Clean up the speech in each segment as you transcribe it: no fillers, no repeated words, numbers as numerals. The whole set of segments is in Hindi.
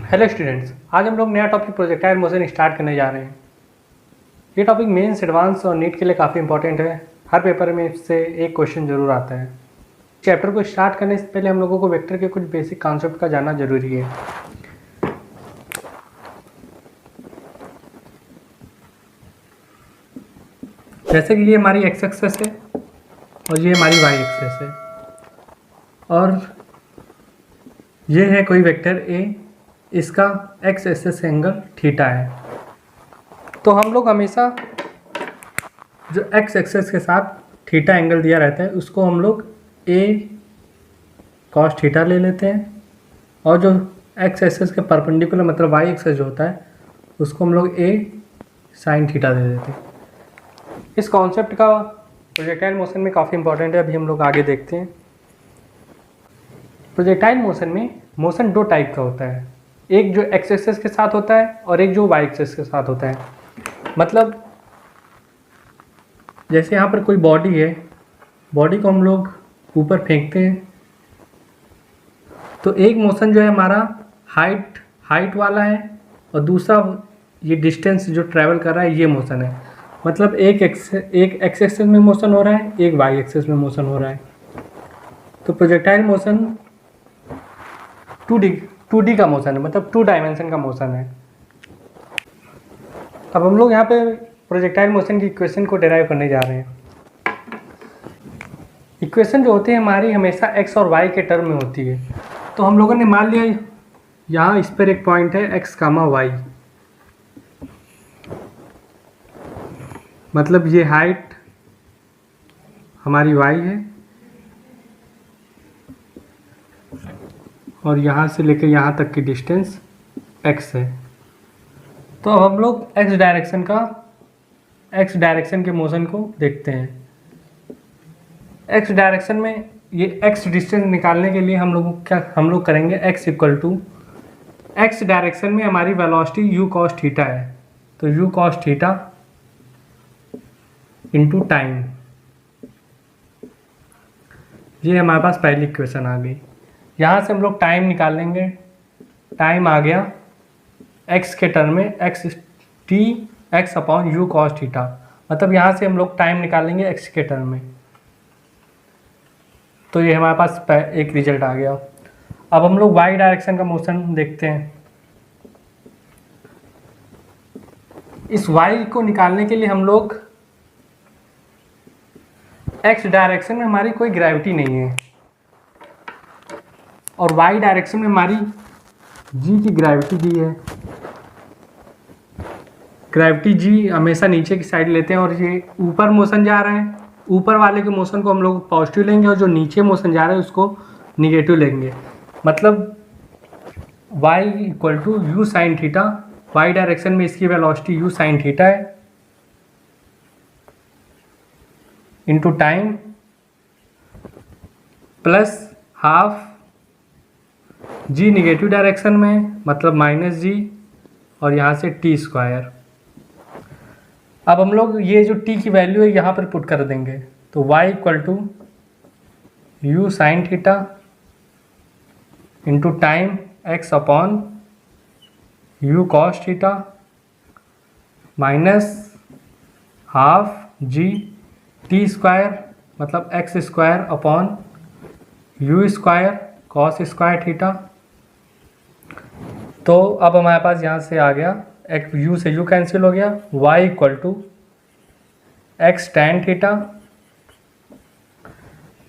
हेलो स्टूडेंट्स, आज हम लोग नया टॉपिक प्रोजेक्टाइल मोशन स्टार्ट करने जा रहे हैं। ये टॉपिक मेंस, एडवांस और नीट के लिए काफ़ी इंपॉर्टेंट है। हर पेपर में इससे एक क्वेश्चन जरूर आता है। चैप्टर को स्टार्ट करने से पहले हम लोगों को वेक्टर के कुछ बेसिक कॉन्सेप्ट का जानना जरूरी है। जैसे कि ये हमारी एक्स एक्सेस है और ये हमारी वाई एक्सेस है और ये है कोई वेक्टर ए, इसका एक्स एक्सेस एंगल थीटा है। तो हम लोग हमेशा जो एक्स एक्सेस के साथ थीटा एंगल दिया रहता है उसको हम लोग ए कॉस थीटा ले लेते हैं और जो एक्स एक्सेस के परपेंडिकुलर मतलब वाई एक्सेस जो होता है उसको हम लोग ए साइन थीटा दे देते हैं। इस कॉन्सेप्ट का प्रोजेक्टाइल मोशन में काफ़ी इंपॉर्टेंट है। अभी हम लोग आगे देखते हैं। प्रोजेक्टाइल मोशन में मोशन दो टाइप का होता है, एक जो एक्स एक्सेस के साथ होता है और एक जो वाई एक्सेस के साथ होता है। मतलब जैसे यहाँ पर कोई बॉडी है, बॉडी को हम लोग ऊपर फेंकते हैं तो एक मोशन जो है हमारा हाइट वाला है और दूसरा ये डिस्टेंस जो ट्रैवल कर रहा है ये मोशन है। मतलब एक एक्स एक्सेस में मोशन हो रहा है, एक वाई एक्सेस में मोशन हो रहा है। तो प्रोजेक्टाइल मोशन 2D का मोशन है, मतलब 2 डायमेंशन का मोशन है। अब हम लोग यहाँ पे प्रोजेक्टाइल मोशन की इक्वेशन को डिराइव करने जा रहे हैं। इक्वेशन जो होती है हमारी हमेशा एक्स और वाई के टर्म में होती है। तो हम लोगों ने मान लिया यहाँ इस पर एक पॉइंट है एक्स कामा वाई, मतलब ये हाइट हमारी वाई है और यहाँ से लेकर यहाँ तक की डिस्टेंस x है। तो अब हम लोग x डायरेक्शन के मोशन को देखते हैं। x डायरेक्शन में ये x डिस्टेंस निकालने के लिए हम लोग करेंगे x equal to x direction में हमारी वेलोसिटी u cos थीटा है, तो u cos theta into time. ये हमारे पास पहली इक्वेशन आ गई। यहाँ से हम लोग टाइम निकाल लेंगे। टाइम आ गया x के टर्म में x upon u cos theta, मतलब यहाँ से हम लोग टाइम निकाल लेंगे x के टर्म में। तो ये हमारे पास एक रिजल्ट आ गया। अब हम लोग y डायरेक्शन का मोशन देखते हैं। इस y को निकालने के लिए हम लोग x डायरेक्शन में हमारी कोई ग्रेविटी नहीं है और y डायरेक्शन में हमारी g की ग्रेविटी दी है। ग्रेविटी g हमेशा नीचे की साइड लेते हैं और ये ऊपर मोशन जा रहे हैं, ऊपर वाले के मोशन को हम लोग पॉजिटिव लेंगे और जो नीचे मोशन जा रहा है उसको निगेटिव लेंगे। मतलब y equal to u sine theta, y direction में इसकी वेलोसिटी यू साइन थीटा है into time plus half g negative direction में मतलब माइनस g और यहाँ से t स्क्वायर। अब हम लोग ये जो t की वैल्यू है यहाँ पर पुट कर देंगे, तो y equal to u sine theta into time x upon u cos theta minus half g t square मतलब x square upon u square cos square theta. तो अब हमारे पास यहाँ से आ गया एक u से u कैंसिल हो गया, y equal to x tan theta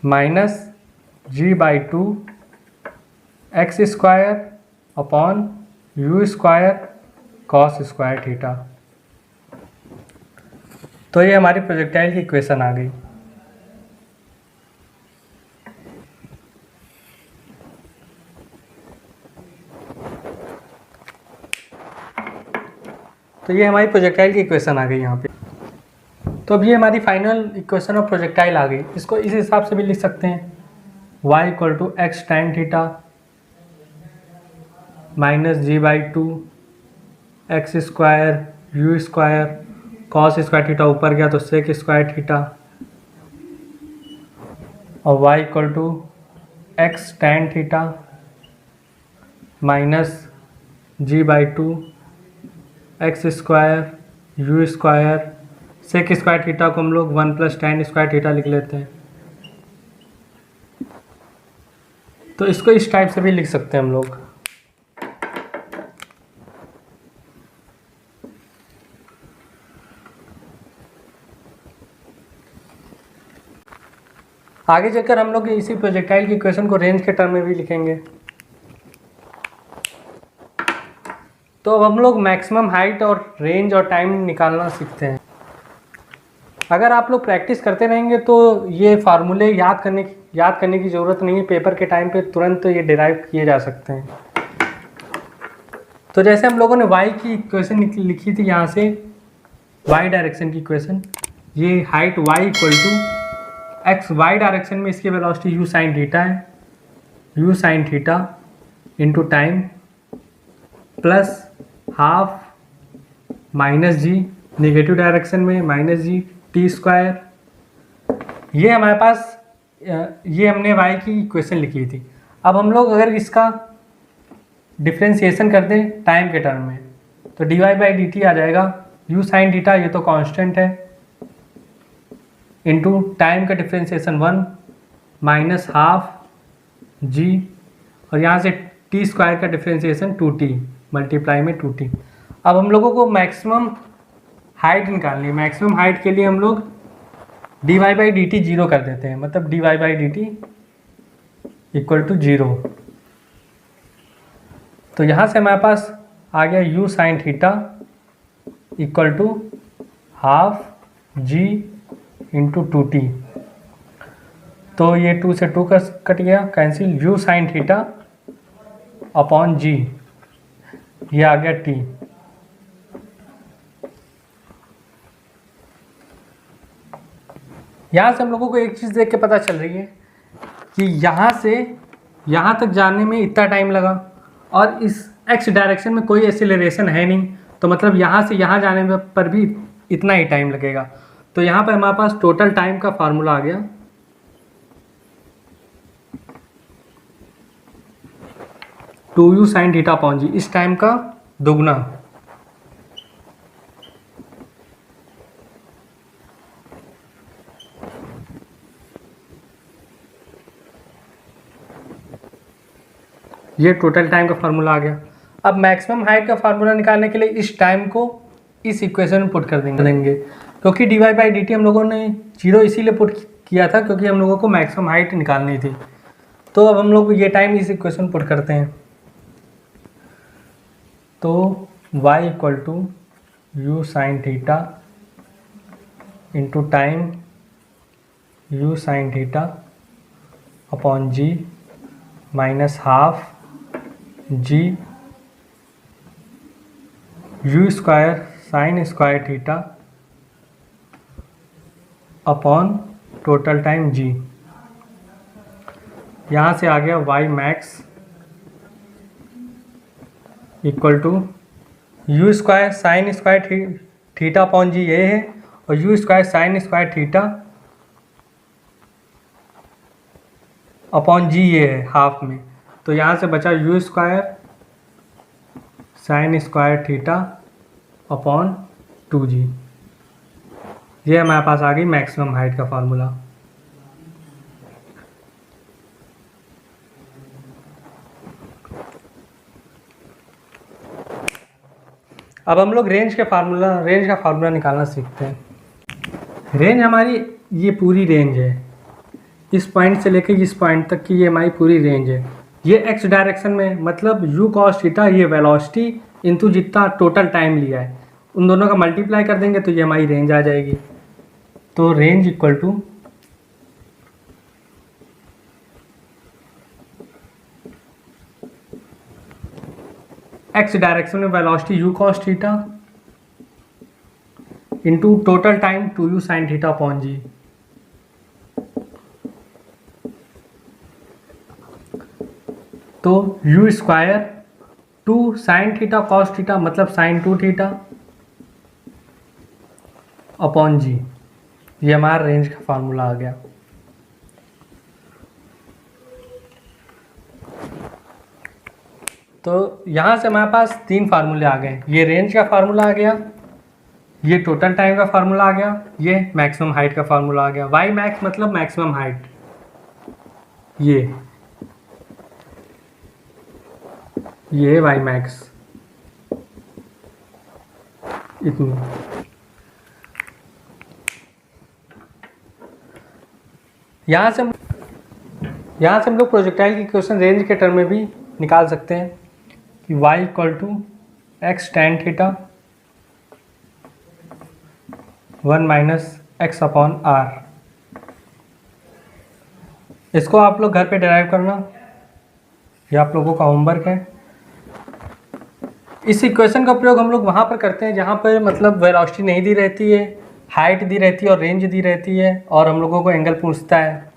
minus g by 2 x square upon u square cos square theta. तो ये हमारी प्रोजेक्टाइल की इक्वेशन आ गई। तो ये हमारी प्रोजेक्टाइल की इक्वेशन आ गई यहाँ पे। तो अब ये हमारी फाइनल इक्वेशन ऑफ प्रोजेक्टाइल आ गई। इसको इस हिसाब से भी लिख सकते हैं, y equal to x tan theta minus g by 2 x square u square cos square theta ऊपर गया तो सेक स्क्वायर थीटा और y equal to x tan theta minus g/2 x square u square sec square theta को हम लोग 1 + tan स्क्वायर थीटा लिख लेते हैं। तो इसको इस टाइप से भी लिख सकते हैं हम लोग। आगे चलकर हम लोग इसी प्रोजेक्टाइल की इक्वेशन को रेंज के टर्म में भी लिखेंगे। तो अब हम लोग मैक्सिमम हाइट और रेंज और टाइम निकालना सीखते हैं। अगर आप लोग प्रैक्टिस करते रहेंगे तो ये फार्मूले याद करने की ज़रूरत नहीं है, पेपर के टाइम पे तुरंत ये डिराइव किए जा सकते हैं। तो जैसे हम लोगों ने y की इक्वेशन लिखी थी, यहाँ से y डायरेक्शन की इक्वेशन, ये height y = X Y direction में इसकी वेलोसिटी u sin थीटा है, u sin theta into time plus half minus G, negative direction में माइनस जी t²। ये हमारे पास ये हमने y की इक्वेशन लिखी थी। अब हम लोग अगर इसका डिफ्रेंसिएशन कर दें टाइम के टर्म में तो dy/dt आ जाएगा u sin थीटा, ये तो कांस्टेंट है, इंटू टाइम का डिफ्रेंसिएशन 1 माइनस हाफ जी, और यहाँ से t² का डिफ्रेंसिएशन 2t मल्टीप्लाई में 2t। अब हम लोगों को मैक्सिमम हाइट निकालनी है। मैक्सिमम हाइट के लिए हम लोग dy/dt 0 कर देते हैं, मतलब dy/dt = 0। तो यहाँ से हमारे पास आ गया u sin थीटा = हाफ जी इंटू 2t। तो ये 2 से 2 का कट गया cancel, u sin theta upon g, ये आ गया t। यहाँ से हम लोगों को एक चीज़ देख के पता चल रही है कि यहाँ से यहाँ तक जाने में इतना टाइम लगा और इस x डायरेक्शन में कोई एक्सीलरेशन है नहीं, तो मतलब यहाँ से यहाँ जाने पर भी इतना ही टाइम लगेगा। तो यहाँ पर हमारे पास टोटल टाइम का फार्मूला आ गया 2u sin थीटा अपॉन जी, इस टाइम का दोगुना। ये टोटल टाइम का फार्मूला आ गया। अब मैक्सिमम हाइट का फार्मूला निकालने के लिए इस टाइम को इस इक्वेशन में पुट कर देंगे, क्योंकि dy/dt हम लोगों ने 0 इसीलिए पुट किया था क्योंकि हम लोगों को मैक्सिमम हाइट निकालनी थी। तो अब हम लोग ये टाइम इस इक्वेशन पुट करते हैं। तो y = u sin theta into time u sin theta upon G minus half G u² sin square theta upon total time g। यहाँ से आ गया y max = u² sin square theta upon G, ये है, और u² sin square theta upon G, ये है हाफ में। तो यहाँ से बचा u² sin square theta upon 2g। ये हमारे पास आ गई मैक्सिमम हाइट का फार्मूला। अब हम लोग रेंज का फार्मूला निकालना सीखते हैं। रेंज हमारी ये पूरी रेंज है, इस पॉइंट से लेकर इस पॉइंट तक की ये हमारी पूरी रेंज है। ये x डायरेक्शन में, मतलब u cos थीटा, ये वेलोसिटी इंटू जितना टोटल टाइम लिया है उन दोनों का मल्टीप्लाई कर देंगे तो ये हमारी रेंज आ जाएगी। तो रेंज = x डायरेक्शन में velocity u cos theta into total time 2u sin theta upon G. तो u² 2 sin theta cos theta मतलब sin 2 थीटा अपॉन जी, ये हमारा रेंज का फार्मूला आ गया। तो यहाँ से हमारे पास 3 फार्मूले आ गए। ये रेंज का फार्मूला आ गया, ये टोटल टाइम का फार्मूला आ गया, ये मैक्सिमम हाइट का फार्मूला आ गया। वाई मैक्स मतलब मैक्सिमम हाइट, ये वाई मैक्स इतनी। यहाँ से हम लोग प्रोजेक्टाइल की इक्वेशन रेंज के टर्म में भी निकाल सकते हैं कि y equal to x tan theta 1 minus x upon R. इसको आप लोग घर पे डिराइव करना, ये आप लोगों का होमवर्क है। इस इक्वेशन का प्रयोग हम लोग वहाँ पर करते हैं जहाँ पर मतलब वेलोसिटी नहीं दी रहती है, हाइट दी रहती है और रेंज दी रहती है और हम लोगों को एंगल पूछता है,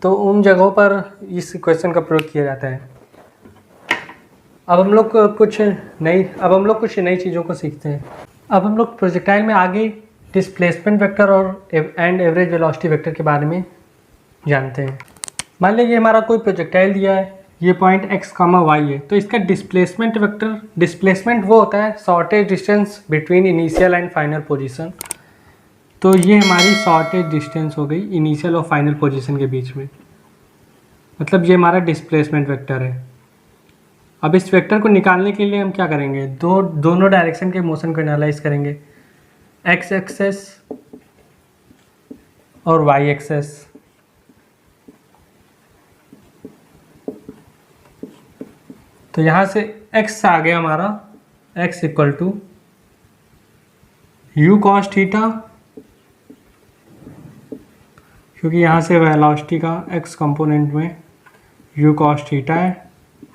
तो उन जगहों पर इस इक्वेशन का प्रयोग किया जाता है। अब हम लोग कुछ नई चीज़ों को सीखते हैं। अब हम लोग प्रोजेक्टाइल में आगे डिस्प्लेसमेंट वेक्टर और एंड एवरेज वेलोसिटी वेक्टर के बारे में जानते हैं। मान लीजिए हमारा कोई प्रोजेक्टाइल दिया है, ये पॉइंट x, y है, तो इसका डिस्प्लेसमेंट वेक्टर, डिस्प्लेसमेंट वो होता है shortage distance between initial and final position. तो ये हमारी शॉर्टेज डिस्टेंस हो गई इनिशियल और फाइनल पोजीशन के बीच में, मतलब ये हमारा डिस्प्लेसमेंट वेक्टर है। अब इस वेक्टर को निकालने के लिए हम क्या करेंगे, दोनों डायरेक्शन के मोशन को एनालाइज करेंगे, x एक्सेस और y एक्सेस। तो यहाँ से x आ गया हमारा, x equal to u cos theta, क्योंकि यहाँ से वेलोसिटी का x कंपोनेंट में u cos थीटा है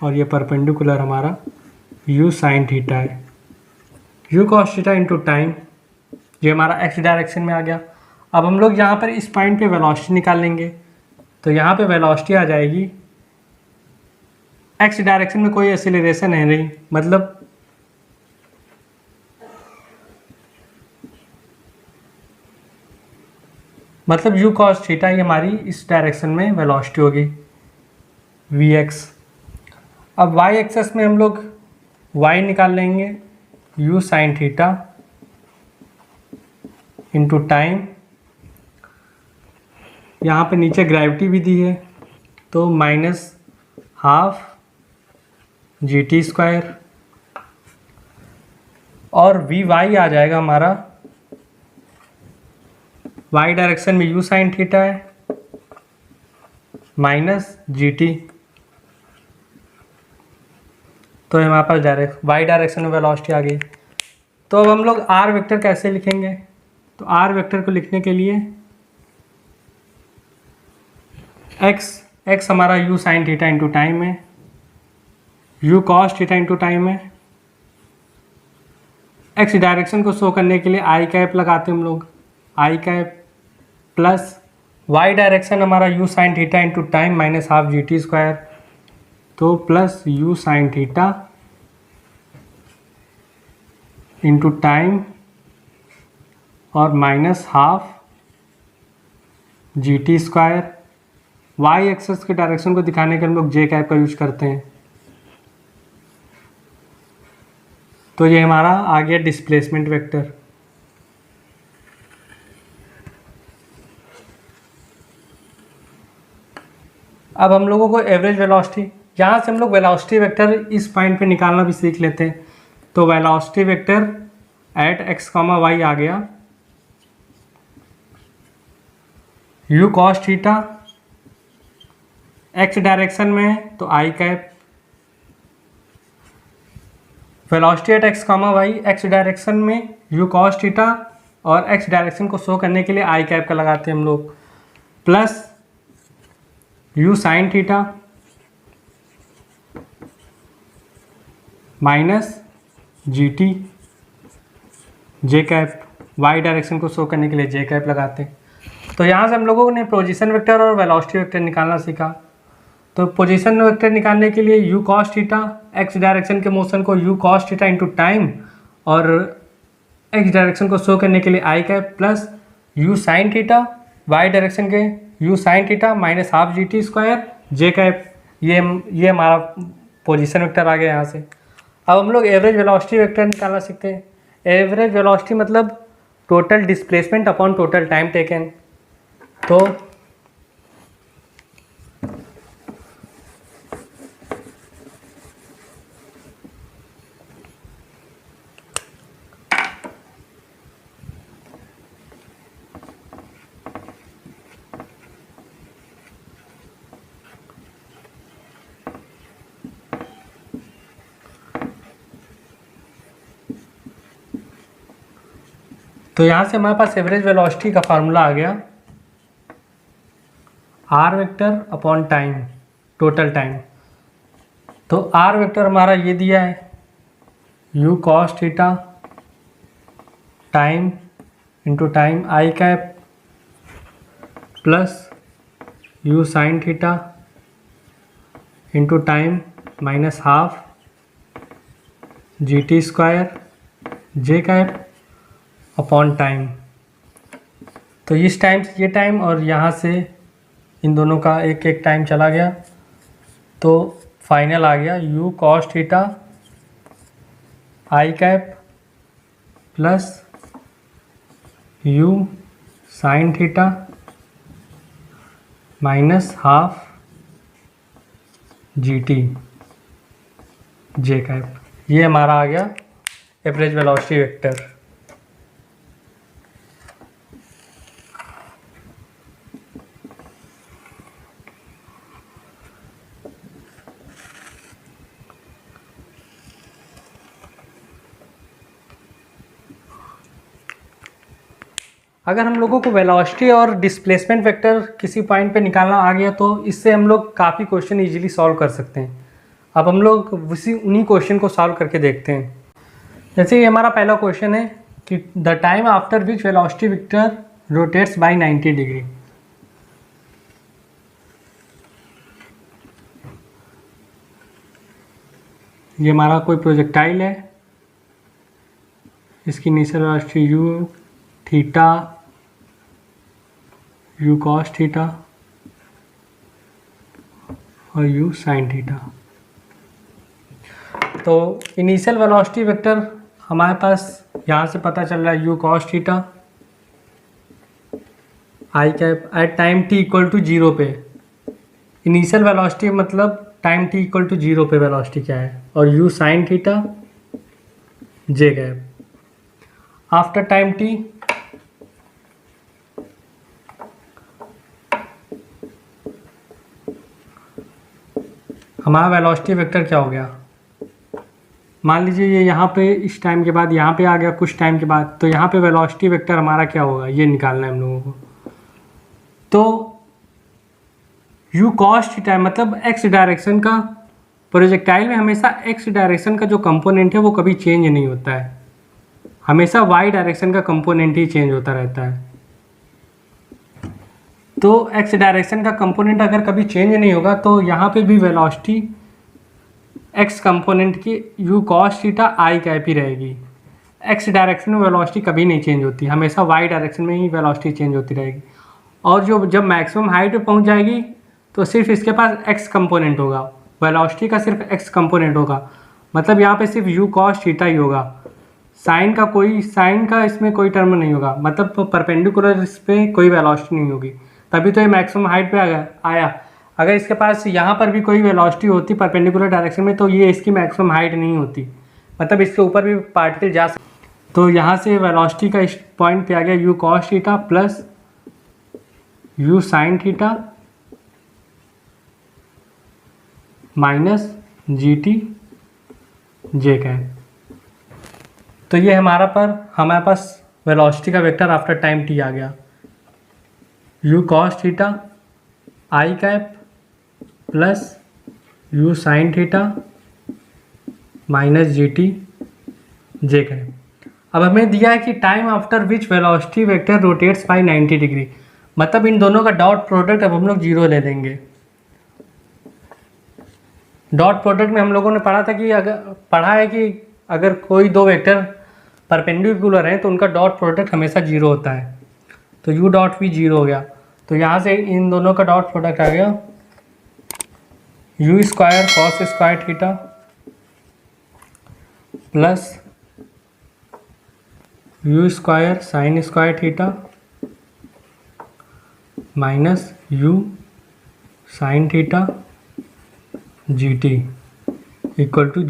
और ये परपेंडिकुलर हमारा u sin थीटा है। u cos theta into time, ये हमारा x डायरेक्शन में आ गया। अब हम लोग यहाँ पर इस पॉइंट पे वेलोसिटी निकाल लेंगे, तो यहाँ पे वेलोसिटी आ जाएगी, x डायरेक्शन में कोई एक्सीलरेशन है नहीं, मतलब u cos थीटा ये हमारी इस डायरेक्शन में वेलोसिटी होगी vx। अब y एक्सेस में हम लोग y निकाल लेंगे, u sin theta into time. यहाँ पे नीचे ग्रेविटी भी दी है, तो माइनस हाफ GT स्क्वायर, और vy आ जाएगा हमारा, y डायरेक्शन में u sin थीटा है माइनस GT। तो हमारे पास y डायरेक्शन में वेलोसिटी आ गई। तो अब हम लोग r वेक्टर कैसे लिखेंगे, तो r वेक्टर को लिखने के लिए x हमारा u sin theta into time है, u cos theta into time है। x डायरेक्शन को शो करने के लिए i कैप लगाते हैं हम लोग, i cap plus y direction हमारा u sin theta into time minus half GT square, तो plus u sin theta into time और minus half GT square. y axis के डायरेक्शन को दिखाने के हम लोग j कैप का यूज करते हैं। तो ये हमारा आ गया डिस्प्लेसमेंट वेक्टर। अब हम लोगों को एवरेज वेलोसिटी, यहाँ से हम लोग वेलोसिटी वेक्टर इस पॉइंट पे निकालना भी सीख लेते हैं। तो velocity vector eight x, y आ गया, u cos theta x direction में है तो i cap, velocity at x, y x direction में u cos थीटा और x डायरेक्शन को शो करने के लिए i कैप का लगाते हैं हम लोग, plus u sin theta minus GT j cap, y direction को शो करने के लिए j कैप लगाते हैं। तो यहाँ से हम लोगों ने पोजीशन वेक्टर और वेलोसिटी वेक्टर निकालना सीखा। तो पोजीशन वेक्टर निकालने के लिए u cos theta, x direction के मोशन को u cos theta into time और x डायरेक्शन को शो करने के लिए i cap plus u sin theta, y direction के u sin theta minus half GT square j cap. ये हमारा पोजीशन वेक्टर आ गया यहाँ से। अब हम लोग एवरेज वेलोसिटी वेक्टर निकालना सीखते हैं। एवरेज वेलोसिटी मतलब total displacement upon total time taken. तो यहाँ से हमारे पास एवरेज वेलोसिटी का फार्मूला आ गया, R vector upon time, total time. तो आर वेक्टर हमारा ये दिया है, u cos theta time into time i cap plus u sine theta into time minus half g t square j cap upon time. तो इस टाइम से ये टाइम और यहाँ से इन दोनों का एक एक टाइम चला गया, तो फाइनल आ गया यू कॉस थीटा आई cap plus u sine theta minus half g t j cap. ये हमारा आ गया एवरेज वेलोसिटी वेक्टर। अगर हम लोगों को वेलोसिटी और डिस्प्लेसमेंट वेक्टर किसी पॉइंट पे निकालना आ गया तो इससे हम लोग काफ़ी क्वेश्चन इजीली सॉल्व कर सकते हैं। अब हम लोग उन्हीं क्वेश्चन को सॉल्व करके देखते हैं। जैसे ये हमारा पहला क्वेश्चन है कि the time after which velocity vector rotates by 90 degree. ये हमारा कोई प्रोजेक्टाइल है, इसकी initial velocity u theta u cos theta और यू साइन थीटा। तो इनिशियल वेलोसिटी वेक्टर हमारे पास यहाँ से पता चल रहा है u cos theta I cap at time t equal to 0 पे। इनिशियल वेलोसिटी मतलब टाइम टी इक्वल टू 0 पे वेलोसिटी क्या है, और यू साइन थीटा जे कैप आफ्टर टाइम टी। हमारा वेलोसिटी वेक्टर क्या हो गया, मान लीजिए ये यहाँ पे इस टाइम के बाद यहाँ पे आ गया कुछ टाइम के बाद, तो यहाँ पे वेलोसिटी वेक्टर हमारा क्या होगा ये निकालना है हम लोगों को। तो यू कॉस थीटा मतलब एक्स डायरेक्शन का, प्रोजेक्टाइल में हमेशा एक्स डायरेक्शन का जो कंपोनेंट है वो कभी चेंज नहीं होता है, हमेशा वाई डायरेक्शन का कंपोनेंट ही चेंज होता रहता है। तो एक्स डायरेक्शन का कंपोनेंट अगर कभी चेंज नहीं होगा तो यहाँ पे भी वेलोसिटी एक्स कंपोनेंट की यू कॉस थीटा आई कैप ही रहेगी। एक्स डायरेक्शन में वेलोसिटी कभी नहीं चेंज होती, हमेशा वाई डायरेक्शन में ही वेलोसिटी चेंज होती रहेगी। और जो जब मैक्सिमम हाइट पे पहुँच जाएगी तो सिर्फ इसके पास एक्स कंपोनेंट होगा, वेलोसिटी का सिर्फ एक्स कंपोनेंट होगा, मतलब यहाँ पे सिर्फ यू कॉस थीटा ही होगा। साइन का इसमें कोई टर्म नहीं होगा, मतलब परपेंडिकुलर इस पर कोई वेलोसिटी नहीं होगी, तभी तो ये मैक्सिमम हाइट पे आया। अगर इसके पास यहाँ पर भी कोई वेलोसिटी होती परपेंडिकुलर डायरेक्शन में तो ये इसकी मैक्सिमम हाइट नहीं होती, मतलब इसके ऊपर भी पार्टिकल जा सकते। तो यहाँ से वेलोसिटी का इस पॉइंट पे आ गया u cos theta plus u sine theta minus g t j cap. तो ये हमारे पास वेलोसिटी का वेक्टर आफ्टर टाइम टी आ गया, यू कॉस थीटा आई cap plus u sine theta minus g t j cap. अब हमें दिया है कि time after which velocity vector rotates by 90 degree, मतलब इन दोनों का डॉट प्रोडक्ट अब हम लोग 0 ले लेंगे। डॉट प्रोडक्ट में हम लोगों ने पढ़ा है कि अगर कोई दो वेक्टर परपेंडिकुलर हैं तो उनका डॉट प्रोडक्ट हमेशा 0 होता है, तो यू डॉट भी 0 हो गया। तो यहाँ से इन दोनों का डॉट प्रोडक्ट आ गया u square cos square theta plus u square sine square theta minus u sine theta g t equal to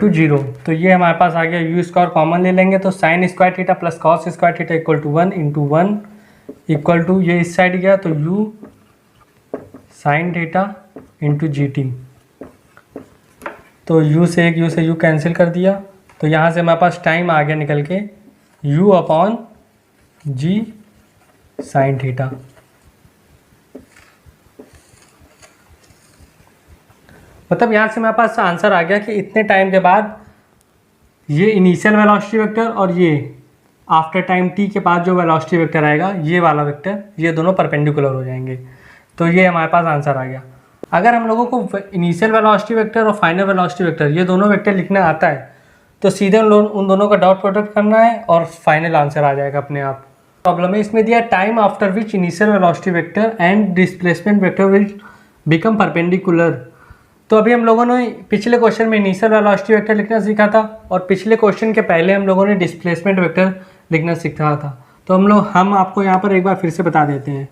zero. तो ये हमारे पास आ गया, यू स्क्वायर कॉमन ले लेंगे तो sine square theta plus cos square theta equal to 1 into 1 equal to, ये इस साइड गया तो u sine theta into g t. तो यू से यू कैंसिल कर दिया, तो यहाँ से हमारे पास टाइम आ गया निकल के u upon g sine theta. मतलब यहाँ से मेरे पास आंसर आ गया कि इतने टाइम के बाद ये इनिशियल वेलोसिटी वेक्टर और ये आफ्टर टाइम टी के बाद जो वेलोसिटी वेक्टर आएगा, ये वाला वेक्टर, ये दोनों परपेंडिकुलर हो जाएंगे। तो ये हमारे पास आंसर आ गया। अगर हम लोगों को इनिशियल वेलोसिटी वेक्टर और फाइनल वेलोसिटी वेक्टर ये दोनों वेक्टर लिखना आता है तो सीधे उन दोनों का डॉट प्रोडक्ट करना है और फाइनल आंसर आ जाएगा अपने आप। प्रॉब्लम है इसमें दिया time after which initial velocity vector and displacement vector will become perpendicular. तो अभी हम लोगों ने पिछले क्वेश्चन में इनिशियल वेलोसिटी वेक्टर लिखना सीखा था और पिछले क्वेश्चन के पहले हम लोगों ने डिस्प्लेसमेंट वेक्टर लिखना सीखा था। तो हम आपको यहाँ पर एक बार फिर से बता देते हैं।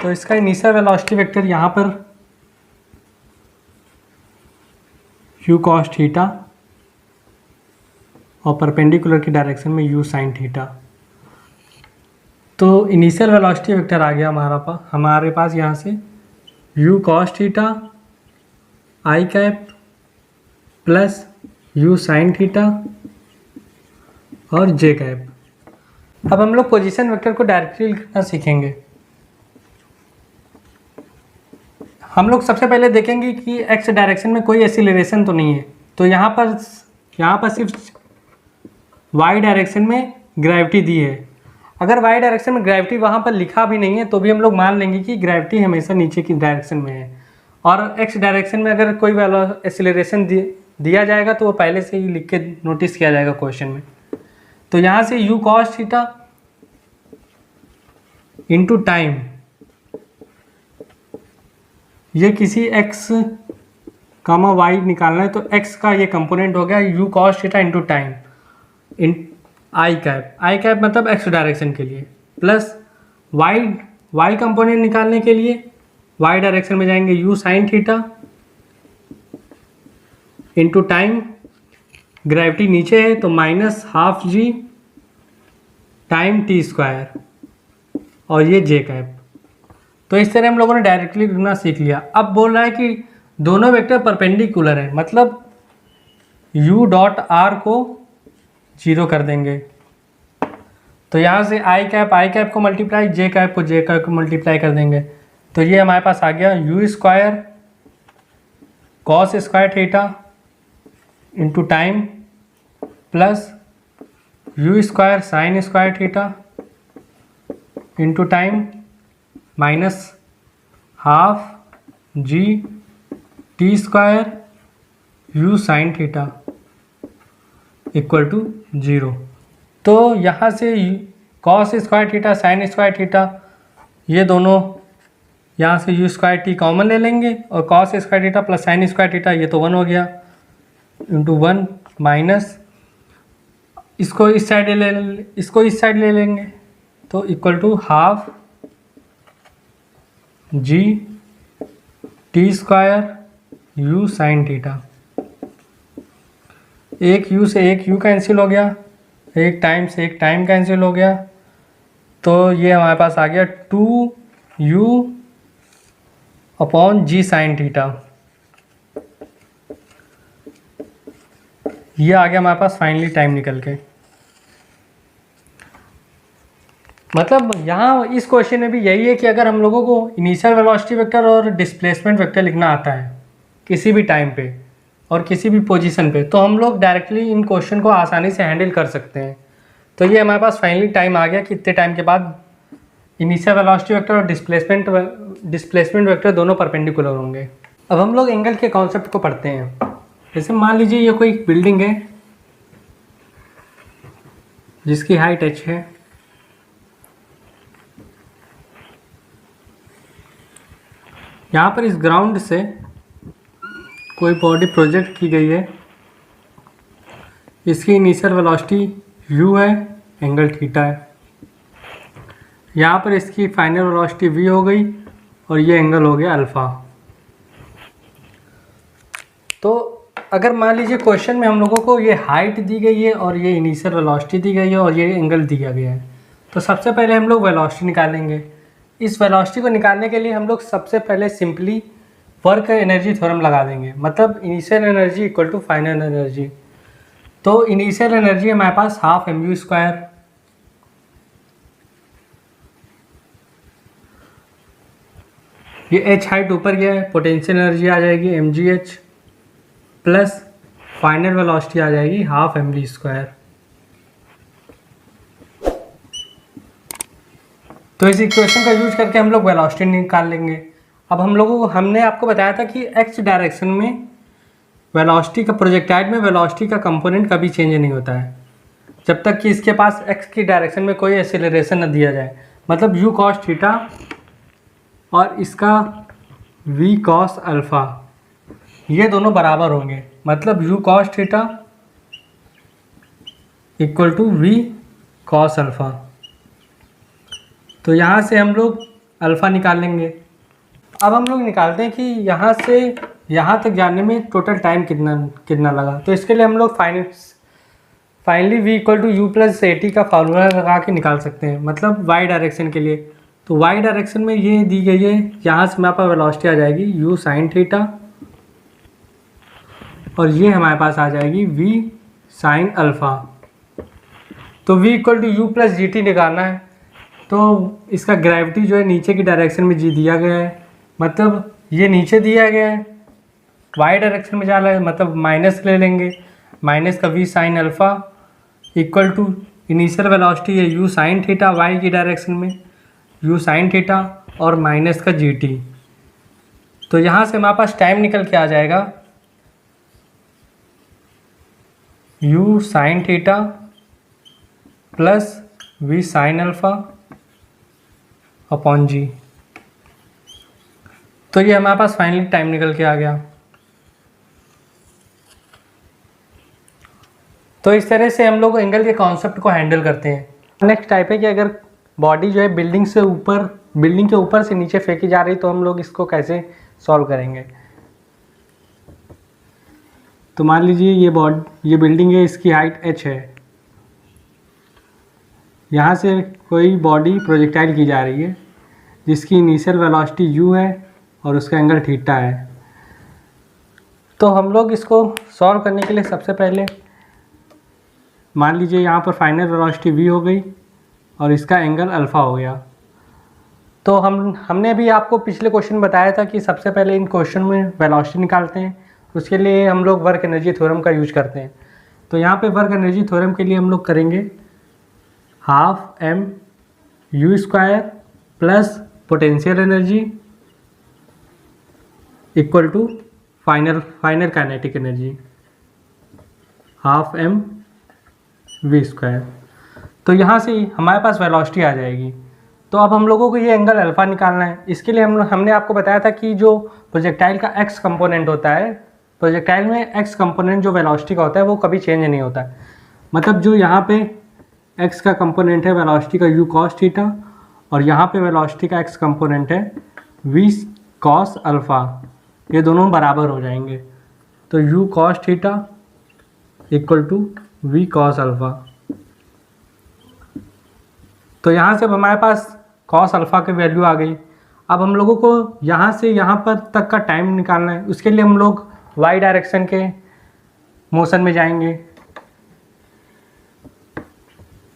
तो इसका इनिशियल वेलोसिटी वेक्टर यहाँ पर यू कॉस थीटा और परपेंडिकुलर की डायरेक्शन में यू साइन थीटा। तो इनिशियल वेलोसिटी वेक्टर आ गया हमारे पास यहाँ से you cos theta I cap plus u sine theta और जे कैप। अब हम लोग पोजीशन वेक्टर को डायरेक्टली लिखना सीखेंगे। हम लोग सबसे पहले देखेंगे कि एक्स डायरेक्शन में कोई एक्सीलरेशन तो नहीं है, तो यहाँ पर सिर्फ वाई डायरेक्शन में ग्रेविटी दी है। अगर वाई डायरेक्शन में ग्रेविटी वहाँ पर लिखा भी नहीं है तो भी हम लोग मान लेंगे कि ग्रेविटी हमेशा नीचे की डायरेक्शन में है। और एक्स डायरेक्शन में अगर कोई एक्सीलरेशन दिया जाएगा तो वो पहले से ही लिख के नोटिस किया जाएगा क्वेश्चन में। तो यहाँ से you cos theta into time, ये किसी x कामा वाई निकालना है तो x का ये कंपोनेंट हो गया u cos theta into time in I cap मतलब x डायरेक्शन के लिए, प्लस y कंपोनेंट निकालने के लिए y डायरेक्शन में जाएंगे you sine theta into time, gravity नीचे है तो माइनस हाफ जी टाइम टी स्क्वायर और ये जे कैप। तो इस तरह हम लोगों ने डायरेक्टली लिखना सीख लिया। अब बोल रहा है कि दोनों वेक्टर परपेंडिकुलर है, मतलब u डॉट आर को 0 कर देंगे। तो यहाँ से आई कैप को मल्टीप्लाई, जे कैप को मल्टीप्लाई कर देंगे। तो ये हमारे पास आ गया u square cos square theta into time plus u square sine square theta into time minus half g t square u sine theta equal to 0। तो यहाँ से cos square theta sine square theta ये दोनों यहाँ से यू स्क्वायर टी कॉमन ले लेंगे और cos square theta plus sign square theta ये तो 1 हो गया इंटू 1 माइनस इसको इस साइड ले लेंगे तो equal to half g t square u sine theta. एक यू से एक यू कैंसिल हो गया, एक टाइम से एक टाइम कैंसिल हो गया, तो ये हमारे पास आ गया 2u upon g sine theta. ये आ गया हमारे पास फाइनली टाइम निकल के। मतलब यहाँ इस क्वेश्चन में भी यही है कि अगर हम लोगों को इनिशियल वेलोसिटी वेक्टर और डिस्प्लेसमेंट वेक्टर लिखना आता है किसी भी टाइम पे और किसी भी पोजीशन पे, तो हम लोग डायरेक्टली इन क्वेश्चन को आसानी से हैंडल कर सकते हैं। तो ये हमारे पास फाइनली टाइम आ गया कि इतने टाइम के बाद इनिशियल वेलोसिटी वेक्टर और डिस्प्लेसमेंट वेक्टर दोनों परपेंडिकुलर होंगे। अब हम लोग एंगल के कॉन्सेप्ट को पढ़ते हैं। जैसे मान लीजिए ये कोई बिल्डिंग है जिसकी हाइट h है, यहाँ पर इस ग्राउंड से कोई बॉडी प्रोजेक्ट की गई है, इसकी इनिशियल वेलोसिटी u है, एंगल थीटा है। यहाँ पर इसकी फाइनल वेलोसिटी v हो गई और ये एंगल हो गया अल्फ़ा। तो अगर मान लीजिए क्वेश्चन में हम लोगों को ये हाइट दी गई है और ये इनिशियल वेलोसिटी दी गई है और ये एंगल दिया गया है, तो सबसे पहले हम लोग वेलोसिटी निकालेंगे। इस वेलोसिटी को निकालने के लिए हम लोग सबसे पहले सिंपली वर्क एनर्जी थ्योरम लगा देंगे, मतलब initial energy equal to final energy. तो इनिशियल एनर्जी हमारे पास हाफ mv², ये h हाइट ऊपर गया है, पोटेंशियल एनर्जी आ जाएगी mgh प्लस फाइनल वेलोसिटी आ जाएगी हाफ mv²। तो इस इक्वेशन का यूज करके हम लोग वेलोसिटी निकाल लेंगे। अब हम लोगों को हमने आपको बताया था कि x डायरेक्शन में वेलोसिटी का प्रोजेक्टाइल में वेलोसिटी का कंपोनेंट कभी चेंज नहीं होता है जब तक कि इसके पास x की डायरेक्शन में कोई एक्सेलरेशन न दिया जाए। मतलब u cos थीटा और इसका v cos अल्फ़ा ये दोनों बराबर होंगे, मतलब u cos theta equal to v cos alpha. तो यहाँ से हम लोग अल्फ़ा निकाल लेंगे। अब हम लोग निकालते हैं कि यहाँ से यहाँ तक जाने में टोटल टाइम कितना लगा। तो इसके लिए हम लोग finally v equal to u plus a t का फार्मूला लगा के निकाल सकते हैं, मतलब y डायरेक्शन के लिए। तो y डायरेक्शन में ये दी गई है, यहाँ से हमारे पास वेलोसिटी आ जाएगी u साइन थीटा और ये हमारे पास आ जाएगी v साइन अल्फ़ा। तो v equal to u plus g t निकालना है, तो इसका ग्रेविटी जो है नीचे की डायरेक्शन में g दिया गया है, मतलब ये नीचे दिया गया है, y डायरेक्शन में जा रहा है, मतलब माइनस ले लेंगे, माइनस का v sine alpha equal to initial velocity है u साइन थीटा y की डायरेक्शन में u साइन थीटा और माइनस का gt। तो यहाँ से हमारे पास टाइम निकल के आ जाएगा u sine theta plus v sine alpha upon g। तो ये हमारे पास फाइनली टाइम निकल के आ गया। तो इस तरह से हम लोग एंगल के कॉन्सेप्ट को हैंडल करते हैं। नेक्स्ट टाइप है कि अगर बॉडी जो है बिल्डिंग के ऊपर से नीचे फेंकी जा रही, तो हम लोग इसको कैसे सॉल्व करेंगे। तो मान लीजिए ये बिल्डिंग है, इसकी हाइट h है, यहाँ से कोई बॉडी प्रोजेक्टाइल की जा रही है जिसकी इनिशियल वेलोसिटी u है और उसका एंगल थीटा है। तो हम लोग इसको सॉल्व करने के लिए सबसे पहले मान लीजिए यहाँ पर फाइनल वेलोसिटी v हो गई और इसका एंगल अल्फ़ा हो गया। तो हमने अभी आपको पिछले क्वेश्चन बताया था कि सबसे पहले इन क्वेश्चन में वेलोसिटी निकालते हैं, उसके लिए हम लोग वर्क एनर्जी थ्योरम का यूज करते हैं। तो यहाँ पे वर्क एनर्जी थ्योरम के लिए हम लोग करेंगे half mu² plus potential energy equal to final kinetic energy half mv²। तो यहाँ से हमारे पास वेलोसिटी आ जाएगी। तो अब हम लोगों को ये एंगल अल्फ़ा निकालना है। इसके लिए हमने आपको बताया था कि जो प्रोजेक्टाइल का x कंपोनेंट होता है, प्रोजेक्टाइल में x कंपोनेंट जो वेलोसिटी का होता है वो कभी चेंज नहीं होता है। मतलब जो यहाँ पे x का कंपोनेंट है वेलोसिटी का u cos थीटा और यहाँ पे वेलोसिटी का x कंपोनेंट है v cos अल्फ़ा, ये दोनों बराबर हो जाएंगे। तो u cos theta equal to v cos alpha. तो यहाँ से हमारे पास cos अल्फ़ा की वैल्यू आ गई। अब हम लोगों को यहाँ से यहाँ पर तक का टाइम निकालना है, उसके लिए हम लोग y डायरेक्शन के मोशन में जाएंगे।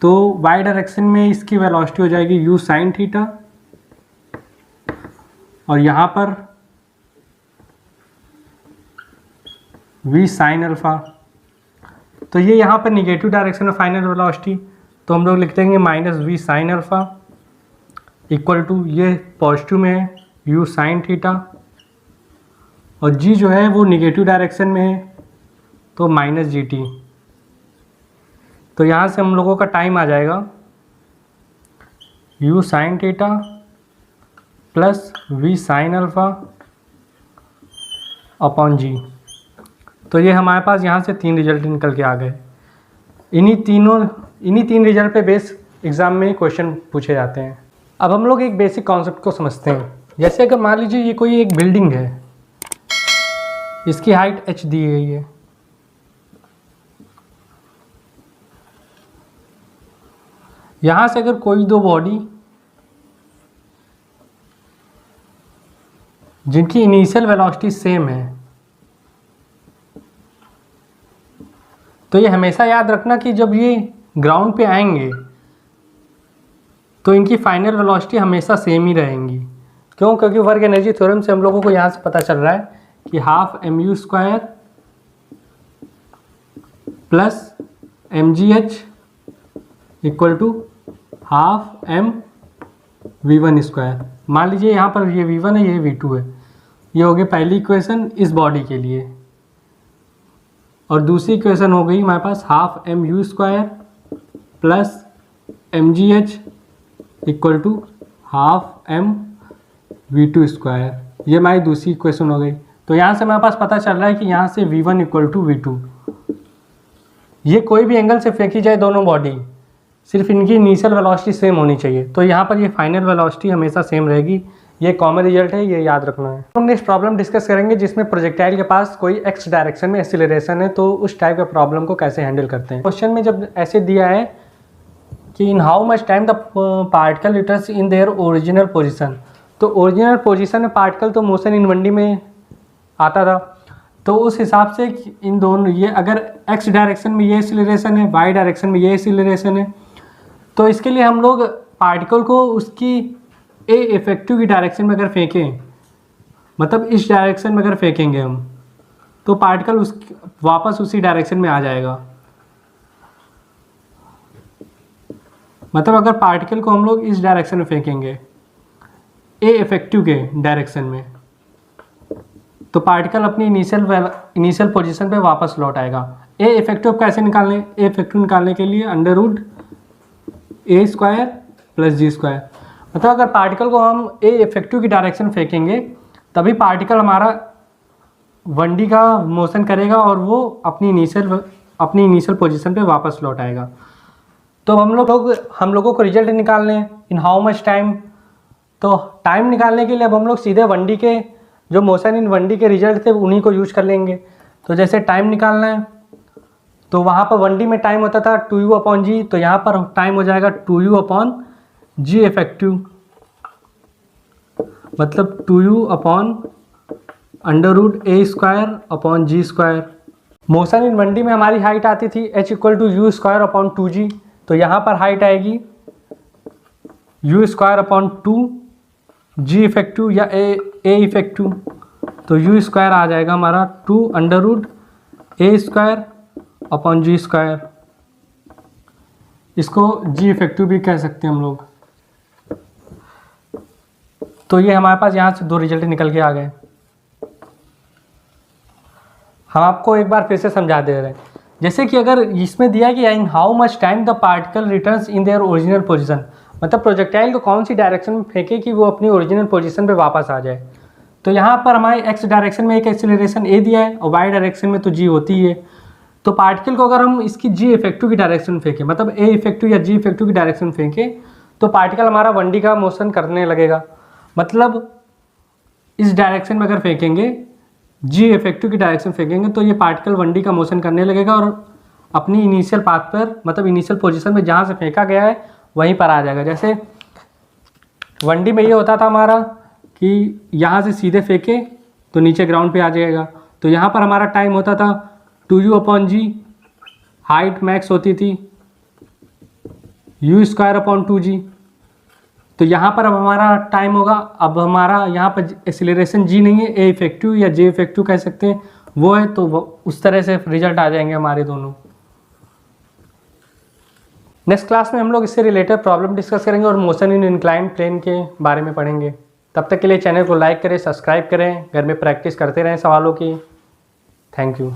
तो y डायरेक्शन में इसकी वेलोसिटी हो जाएगी u साइन थीटा और यहाँ पर v साइन अल्फ़ा। तो ये यहाँ पर निगेटिव डायरेक्शन में फाइनल वेलोसिटी, तो हम लोग लिख देंगे minus v sine alpha equal to, ये पॉजिटिव में है, u साइन थीटा और जी जो है वो निगेटिव डायरेक्शन में है, तो माइनस जी टी। तो यहाँ से हम लोगों का टाइम आ जाएगा u sine theta plus v sine alpha upon G. तो ये हमारे पास यहाँ से 3 रिजल्ट निकल के आ गए। इन्हीं तीन रिजल्ट पे बेस एग्ज़ाम में क्वेश्चन पूछे जाते हैं। अब हम लोग एक बेसिक कॉन्सेप्ट को समझते हैं। जैसे अगर मान लीजिए ये कोई एक बिल्डिंग है, इसकी हाइट h दी गई है, यहाँ से अगर कोई दो बॉडी जिनकी इनिशियल वेलोसिटी सेम है, तो ये हमेशा याद रखना कि जब ये ग्राउंड पे आएंगे तो इनकी फाइनल वेलोसिटी हमेशा सेम ही रहेंगी। क्यों? क्योंकि वर्क एनर्जी थ्योरम से हम लोगों को यहाँ से पता चल रहा है कि half M you square plus M G H equal to half M v one square. मान लीजिए यहाँ पर ये v1 है, ये v2 है। ये हो गई पहली इक्वेशन इस बॉडी के लिए, और दूसरी इक्वेशन हो गई हमारे पास half M you square plus M G H equal to half M V two square. ये हमारी दूसरी इक्वेशन हो गई। तो यहाँ से हमारे पास पता चल रहा है कि यहाँ से v1 इक्वल टू v2, ये कोई भी एंगल से फेंकी जाए दोनों बॉडी, सिर्फ इनकी इनिशियल वेलोसिटी सेम होनी चाहिए। तो यहाँ पर ये फाइनल वेलोसिटी हमेशा सेम रहेगी। ये कॉमन रिजल्ट है, ये याद रखना है। हम नेक्स्ट प्रॉब्लम डिस्कस करेंगे जिसमें प्रोजेक्टाइल के पास कोई एक्स डायरेक्शन में एक्सीलरेशन है, तो उस टाइप के प्रॉब्लम को कैसे हैंडल करते हैं। क्वेश्चन में जब ऐसे दिया है कि in how much time the particle returns in their original position, तो ओरिजिनल पोजीशन में पार्टिकल तो मोशन इन 1D में आता था, तो उस हिसाब से इन दोनों, ये अगर एक्स डायरेक्शन में ये एक्सीलरेशन है, वाई डायरेक्शन में ये एक्सीलरेशन है, तो इसके लिए हम लोग पार्टिकल को उसकी ए इफेक्टिव की डायरेक्शन में अगर फेंकें, मतलब इस डायरेक्शन में अगर फेंकेंगे हम, तो पार्टिकल वापस उसी डायरेक्शन में आ जाएगा। मतलब अगर पार्टिकल को हम लोग इस डायरेक्शन में फेंकेंगे ए इफेक्टिव के डायरेक्शन में, तो पार्टिकल अपनी इनिशियल पोजीशन पे वापस लौट आएगा। ए इफेक्टिव कैसे निकालने? ए इफेक्टिव निकालने के लिए under root a square plus ji square. मतलब अगर पार्टिकल को हम ए इफेक्टिव की डायरेक्शन फेंकेंगे, तभी पार्टिकल हमारा 1D का मोशन करेगा और वो अपनी इनिशियल पोजीशन पे वापस लौट आएगा। तो हम लोगों को रिजल्ट निकालने हैं इन हाउ मच टाइम। तो टाइम निकालने के लिए अब हम लोग सीधे 1D के जो मोशन इन 1D के रिजल्ट थे उन्हीं को यूज कर लेंगे। तो जैसे टाइम निकालना है, तो वहाँ पर 1D में टाइम होता था 2u अपॉन जी, तो यहाँ पर टाइम हो जाएगा 2u अपॉन जी इफेक्टिव, मतलब 2u upon under root a square upon g square. Motion in 1D में हमारी हाइट आती थी h equal to u square upon 2g, तो यहाँ पर हाइट आएगी you square upon 2g effective या ए इफेक्टिव, तो यू स्क्वायर आ जाएगा हमारा 2 under root a square upon g square. इसको जी इफेक्टिव भी कह सकते हैं हम लोग। तो ये हमारे पास यहाँ से 2 रिजल्ट निकल के आ गए। हम आपको एक बार फिर से समझा दे रहे हैं। जैसे कि अगर इसमें दिया कि in how much time the particle returns in their original position, मतलब प्रोजेक्टाइल को कौन सी डायरेक्शन में फेंके कि वो अपनी ओरिजिनल पोजीशन पे वापस आ जाए। तो यहाँ पर हमारे एक्स डायरेक्शन में एक एक्सीलरेशन ए दिया है और वाई डायरेक्शन में तो जी होती ही है। तो पार्टिकल को अगर हम इसकी जी इफेक्टिव की डायरेक्शन में फेंकें, मतलब ए इफेक्टिव या जी इफेक्टिव की डायरेक्शन में फेंकें, तो पार्टिकल हमारा 1D का मोशन करने लगेगा। मतलब इस डायरेक्शन में अगर फेंकेंगे, जी इफेक्टिव की डायरेक्शन फेंकेंगे, तो ये पार्टिकल 1D का मोशन करने लगेगा और अपनी इनिशियल पाथ पर, मतलब इनिशियल पोजीशन में जहाँ से फेंका गया है वहीं पर आ जाएगा। जैसे 1D में ये होता था हमारा कि यहाँ से सीधे फेंके तो नीचे ग्राउंड पे आ जाएगा। तो यहाँ पर हमारा टाइम होता था 2u अपॉन जी, हाइट मैक्स होती थी यू स्क्वायर अपॉन 2g। तो यहाँ पर अब हमारा टाइम होगा, अब हमारा यहाँ पर एक्सीलरेशन जी नहीं है, ए इफेक्टिव या जे इफेक्टिव कह सकते हैं, वो है। तो उस तरह से रिजल्ट आ जाएंगे हमारे दोनों। नेक्स्ट क्लास में हम लोग इससे रिलेटेड प्रॉब्लम डिस्कस करेंगे और मोशन इन इंक्लाइंड प्लेन के बारे में पढ़ेंगे। तब तब तक के लिए चैनल को लाइक करें, सब्सक्राइब करें, घर में प्रैक्टिस करते रहें सवालों की। Thank you.